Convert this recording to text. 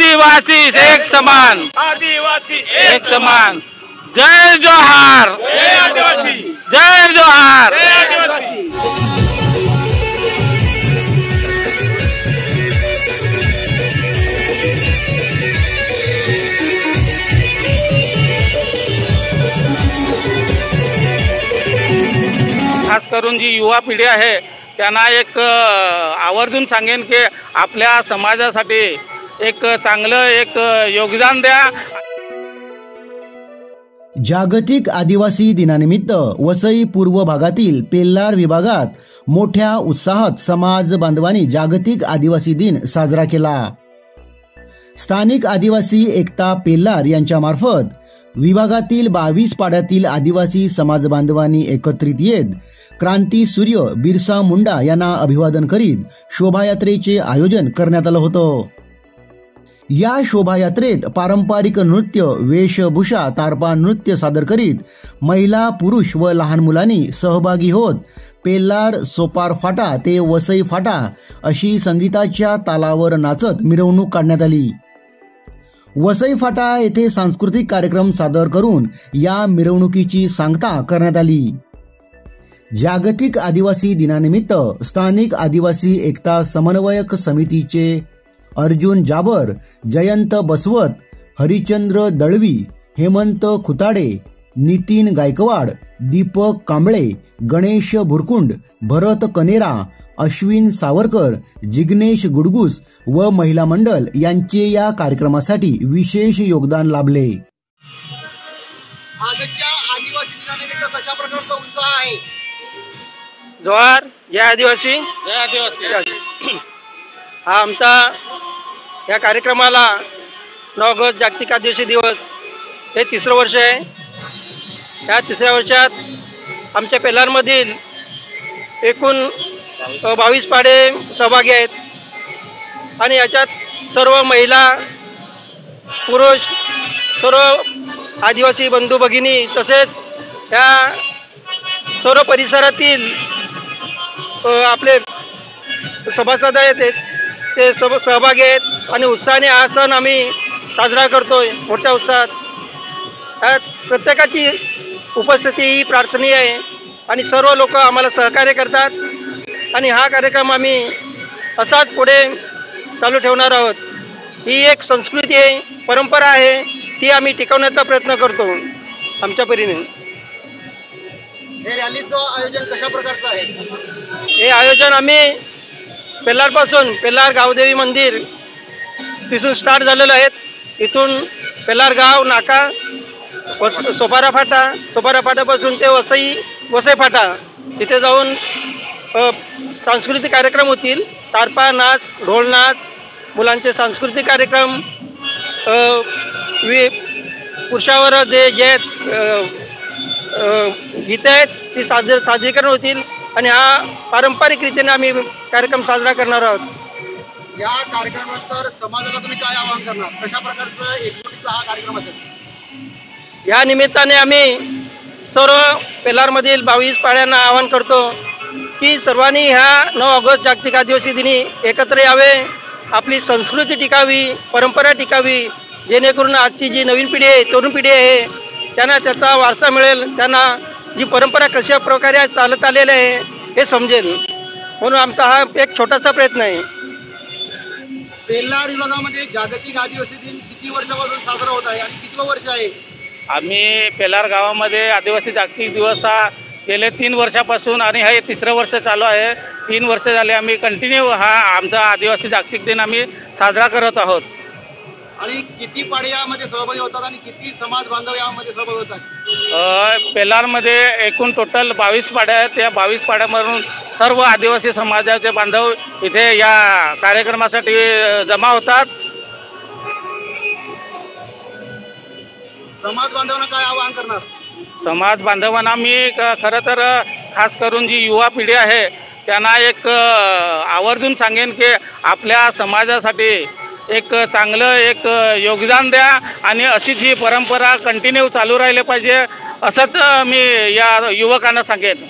आदिवासी एक समान, आदिवासी एक समान। जय जोहार, जय आदिवासी, जय जोहार। जय आदिवासी। खास करून जी युवा पिढी आहे त्यांना एक आवर्जून सांगेन की आपल्या समाजासाठी एक चांगलं एक योगदान द्या। जागतिक आदिवासी दिनानिमित्त वसई पूर्व भागातील पेल्लार विभागात मोठ्या उत्साहात समाज बांधवांनी जागतिक आदिवासी दिन साजरा केला। स्थानिक आदिवासी एकता पेल्लार यांच्या मार्फत विभागातील 22 पाड्यातील आदिवासी समाज बांधवांनी एकत्रित येत क्रांती सूर्य बिरसा मुंडा यांना अभिवादन करीत शोभायात्रेचे आयोजन करण्यात आलं होतं। या शोभायात्रेत पारंपरिक नृत्य, वेशभूषा, तारपा नृत्य सादर करीत महिला, पुरुष व लहान मुलांनी सहभागी होत पेल्लार सोपार फाटा ते वसई फाटा अशी संगीताच्या तालावर नाचत मिरवणूक काढण्यात आली। वसई फाटा येथे सांस्कृतिक कार्यक्रम सादर करून या मिरवणुकीची सांगता करण्यात आली। जागतिक आदिवासी दिनानिमित्त स्थानिक आदिवासी एकता समन्वयक समितीचे अर्जुन जाबर, जयंत बसवत, हरिचंद्र दळवी, हेमंत खुताडे, नितीन गायकवाड, दीपक कांबळे, गणेश भुरकुंड, भरत कनेरा, अश्विन सावरकर, जिग्नेश गुडगुस व महिला मंडळ यांचे या कार्यक्रमासाठी विशेष योगदान लाभले। आजच्या आदिवासी दिनानिमित्त कशा प्रकारचा उत्साह आहे? जोहार, जय आदिवासी, जय आदिवासी। हा आमचा या कार्यक्रमाला 9 ऑगस्ट जागतिक आदिवासी दिवस हे 3रं वर्ष आहे। या 3ऱ्या वर्षात आमच्या पेल्लारमधील एकूण 22 पाडे सहभागी आहेत आणि याच्यात सर्व महिला, पुरुष, सर्व आदिवासी बंधू भगिनी तसेच या सर्व परिसरातील आपले सभासद आहेत ते सहभागी आहेत आणि उत्साहाने हा सण आम्ही साजरा करतोय मोठ्या उत्साहात। यात प्रत्येकाची उपस्थिती ही प्रार्थनीय आहे आणि सर्व लोक आम्हाला सहकार्य करतात आणि हा कार्यक्रम आम्ही असाच पुढे चालू ठेवणार आहोत। ही एक संस्कृती आहे, परंपरा आहे, ती आम्ही टिकवण्याचा प्रयत्न करतो आमच्या परीने। हे रॅलीचं आयोजन कशा प्रकारचं आहे? हे आयोजन आम्ही पेल्लारपासून पेल्लार गावदेवी मंदिर तिथून स्टार्ट झालेलं आहे। इथून पेल्लार गाव नाका सोपारा फाटापासून ते वसई फाटा तिथे जाऊन सांस्कृतिक कार्यक्रम होतील। तारपा नाच, ढोल नाच, मुलांचे सांस्कृतिक कार्यक्रम, पुरुषावर जे गीतं आहेत ती सादरीकरण होतील आणि हा पारंपरिक रीतीने आम्ही कार्यक्रम साजरा करणार आहोत। या कार्यक्रमानंतर समाजाला तुम्ही काय आवाहन करणार? कशा प्रकारचं एकजुटीचा हा कार्यक्रम असेल? या निमित्ताने आम्ही सर्व पेल्लारमधील 22 पाड्यांना आवाहन करतो की सर्वांनी ह्या 9 ऑगस्ट जागतिक आदिवासी दिनी एकत्र यावे, आपली संस्कृती टिकावी, परंपरा टिकावी, जेणेकरून आजची जी नवीन पिढी आहे, तरुण पिढी आहे त्यांना त्याचा वारसा मिळेल, त्यांना जी परंपरा कशा प्रकारे चालत आलेली आहे हे समजेल, म्हणून आमचा हा एक छोटासा प्रयत्न आहे। पेल्लार विभागामध्ये जागतिक आदिवासी दिन किती वर्षापासून साजरा होत आहे आणि कितवं वर्ष आहे? आम्ही पेल्लार गावामध्ये आदिवासी जागतिक दिवस हा गेले 3 वर्षापासून आणि हे 3रं वर्ष चालू आहे। 3 वर्ष झाले आम्ही कंटिन्यू हा आमचा आदिवासी जागतिक दिन आम्ही साजरा करत आहोत। आणि किती पाडे यामध्ये सहभागी होतात आणि किती समाज बांधव यामध्ये सहभागी होतात? पेल्लारमध्ये एकूण टोटल 22 पाड्या आहेत। त्या 22 पाड्यामधून सर्व आदिवासी समाजाचे बांधव इथे या कार्यक्रमासाठी जमा होतात। समाज बांधवांना काय आवाहन करणार? समाज बांधवांना मी खरं तर खास करून जी युवा पिढी आहे त्यांना एक आवर्जून सांगेन की आपल्या समाजासाठी एक चांगलं एक योगदान द्या आणि अशीच ही परंपरा कंटिन्यू चालू राहिली पाहिजे असंच मी या युवकांना सांगेन।